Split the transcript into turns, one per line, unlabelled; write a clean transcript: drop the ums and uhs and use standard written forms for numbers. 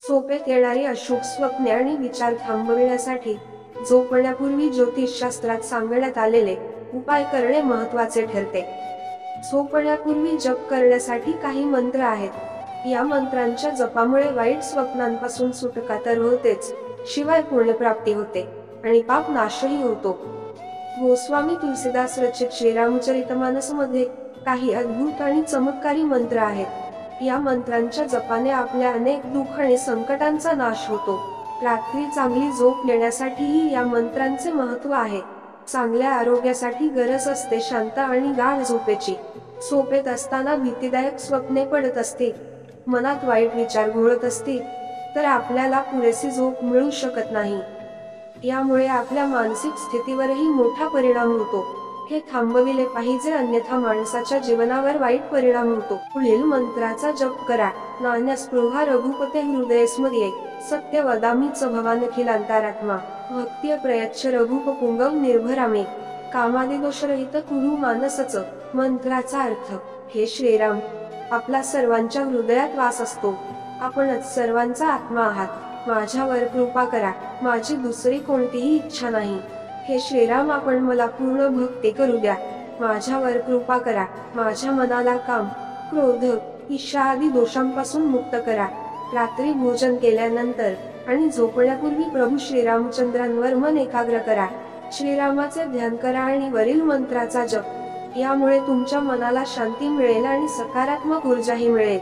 झोपेत येणारी अशुभ स्वप्ने आणि विचार थांबविण्यासाठी झोपण्यापूर्वी ज्योतिषशास्त्रात सांगण्यात आलेले उपाय करणे महत्त्वाचे ठरते। झोपण्यापूर्वी जप करण्यासाठी काही मंत्र आहेत। या मंत्रांच्या जपामुळे वाईट स्वप्नांपासून सुटका तर होतेच, शिवाय पुण्यप्राप्ती होते आणि पाप नाशही होतो। गोस्वामी तुलसीदास रचित श्रीरामचरितमानसमध्ये काही अद्भुत आणि चमत्कारी मंत्र आहेत। या मंत्रांच्या जपाने आपल्या अनेक दुःख आणि संकटांचा नाश होतो। रात्री चांगली झोप येण्यासाठीही या मंत्रांचे महत्त्व आहे। चांगल्या आरोग्यासाठी गरज असते शांत आणि गाढ झोपेची। झोपेत असताना भीतीदायक स्वप्ने पडत असतील, मनात वाईट विचार घोळत असतील, तर आपल्याला पुरेशी झोप मिळू शकत नाही। यामुळे आपल्या मानसिक स्थितीवरही मोठा परिणाम होतो। हे थांबविले पाहिजे, अन्यथा माणसाच्या जीवनावर वाईट परिणाम होतो। पुढील मंत्राचा जप करा। नान्यस्पृहा रघुपते हृदयस्मध्ये सत्य वदामि च भवानखिलांतरात्मा भक्त्या प्रयच्छ रघुपपुंगव निर्भरामे कामादिदोषरहित कुरु मानसच। मंत्राचा अर्थ, हे श्रीराम, आपला सर्वांच्या हृदयात वास असतो। आपणच सर्वांचा आत्मा आहात। माझ्यावर कृपा करा, माझी दुसरी कोणतीही इच्छा नाही। हे श्रीराम, आपण मला पूर्ण भक्ती करू द्या। माझ्यावर कृपा करा, माझ्या मनाला काम, क्रोध, ईर्ष्या आदी दोषांपासून मुक्त करा। रात्री भोजन केल्यानंतर आणि झोपण्यापूर्वी प्रभू श्रीरामचंद्रांवर मन एकाग्र करा। श्रीरामाचे ध्यान करा आणि वरील मंत्राचा जप। यामुळे तुमच्या मनाला शांती मिळेल आणि सकारात्मक ऊर्जाही मिळेल।